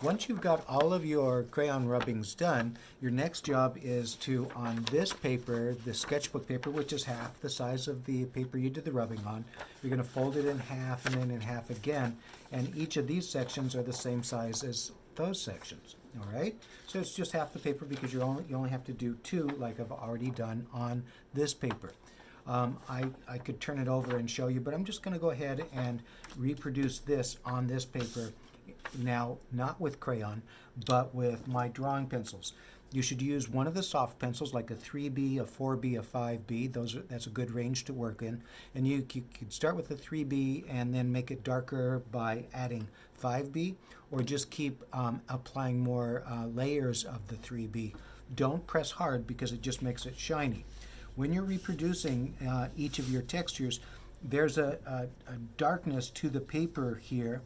Once you've got all of your crayon rubbings done, your next job is to, on this paper, the sketchbook paper, which is half the size of the paper you did the rubbing on, you're going to fold it in half and then in half again, and each of these sections are the same size as those sections. All right, so it's just half the paper because you only have to do two, like I've already done on this paper. I could turn it over and show you, but I'm just going to go ahead and reproduce this on this paper now, not with crayon, but with my drawing pencils. You should use one of the soft pencils, like a 3B, a 4B, a 5B. That's a good range to work in. And you could start with the 3B and then make it darker by adding 5B, or just keep applying more layers of the 3B. Don't press hard because it just makes it shiny. When you're reproducing each of your textures, there's a darkness to the paper here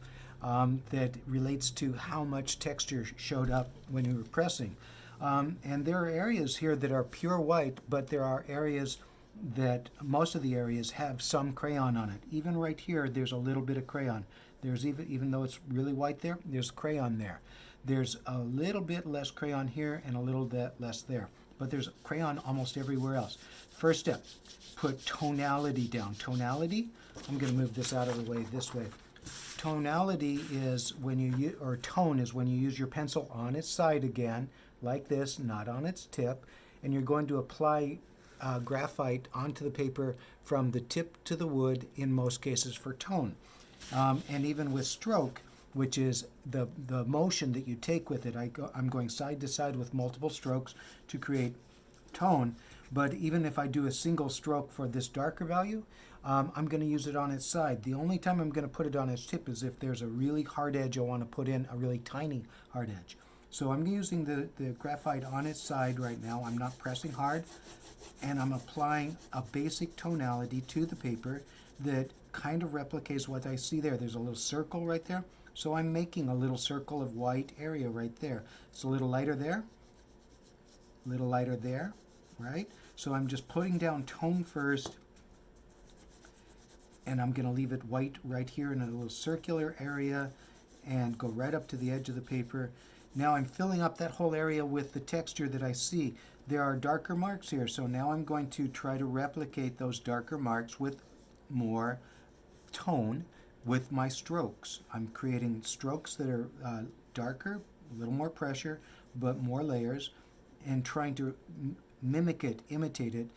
that relates to how much texture showed up when you were pressing. And there are areas here that are pure white, but there are areas that, most of the areas have some crayon on it. Even right here, there's a little bit of crayon. There's even though it's really white there, there's crayon there. There's a little bit less crayon here and a little bit less there. But there's crayon almost everywhere else. First step, put tonality down. Tonality, I'm going to move this out of the way this way. Tonality is when you or tone is when you use your pencil on its side again, like this, not on its tip, and you're going to apply graphite onto the paper from the tip to the wood in most cases for tone. And even with stroke, which is the motion that you take with it, I'm going side to side with multiple strokes to create tone. But even if I do a single stroke for this darker value, I'm going to use it on its side. The only time I'm going to put it on its tip is if there's a really hard edge I want to put in, a really tiny hard edge. So I'm using the graphite on its side right now. I'm not pressing hard, and I'm applying a basic tonality to the paper that kind of replicates what I see there. There's a little circle right there. So I'm making a little circle of white area right there. It's a little lighter there, a little lighter there, right? So I'm just putting down tone first, and I'm going to leave it white right here in a little circular area and go right up to the edge of the paper. Now I'm filling up that whole area with the texture that I see. There are darker marks here, so now I'm going to try to replicate those darker marks with more tone with my strokes. I'm creating strokes that are darker, a little more pressure, but more layers, and trying to mimic it, imitate it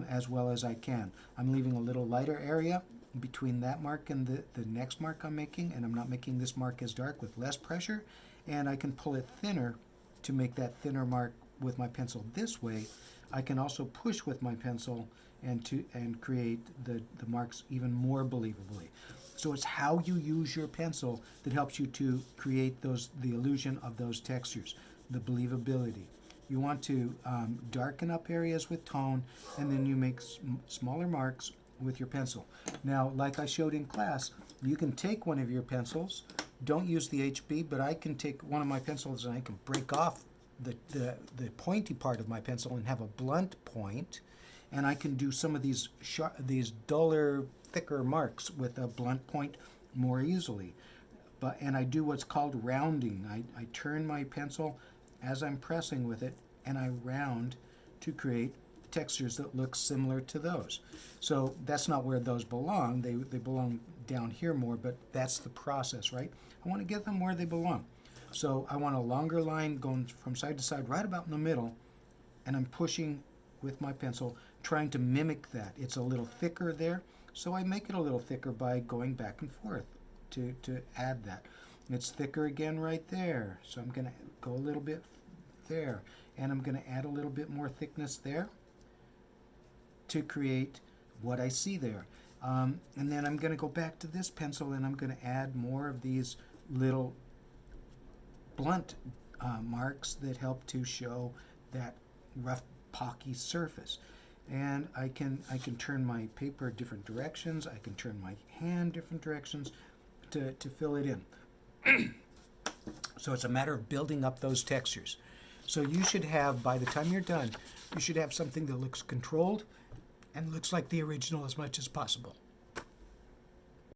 as well as I can. I'm leaving a little lighter area between that mark and the next mark I'm making, and I'm not making this mark as dark with less pressure, and I can pull it thinner to make that thinner mark with my pencil this way. I can also push with my pencil and create the marks even more believably. So it's how you use your pencil that helps you to create the illusion of those textures, the believability. You want to darken up areas with tone, and then you make smaller marks with your pencil. Now, like I showed in class, you can take one of your pencils, don't use the HB, but I can take one of my pencils and I can break off the pointy part of my pencil and have a blunt point, and I can do some of these duller, thicker marks with a blunt point more easily. And I do what's called rounding. I turn my pencil as I'm pressing with it, and I round to create textures that look similar to those. So that's not where those belong. They belong down here more, but that's the process, right? I want to get them where they belong. So I want a longer line going from side to side, right about in the middle, and I'm pushing with my pencil, trying to mimic that. It's a little thicker there, so I make it a little thicker by going back and forth to add that. It's thicker again right there, so I'm going to go a little bit there, and I'm going to add a little bit more thickness there to create what I see there. And then I'm going to go back to this pencil, and I'm going to add more of these little blunt marks that help to show that rough, pocky surface. And I can turn my paper different directions. I can turn my hand different directions to fill it in. So it's a matter of building up those textures. So you should have, by the time you're done, you should have something that looks controlled and looks like the original as much as possible.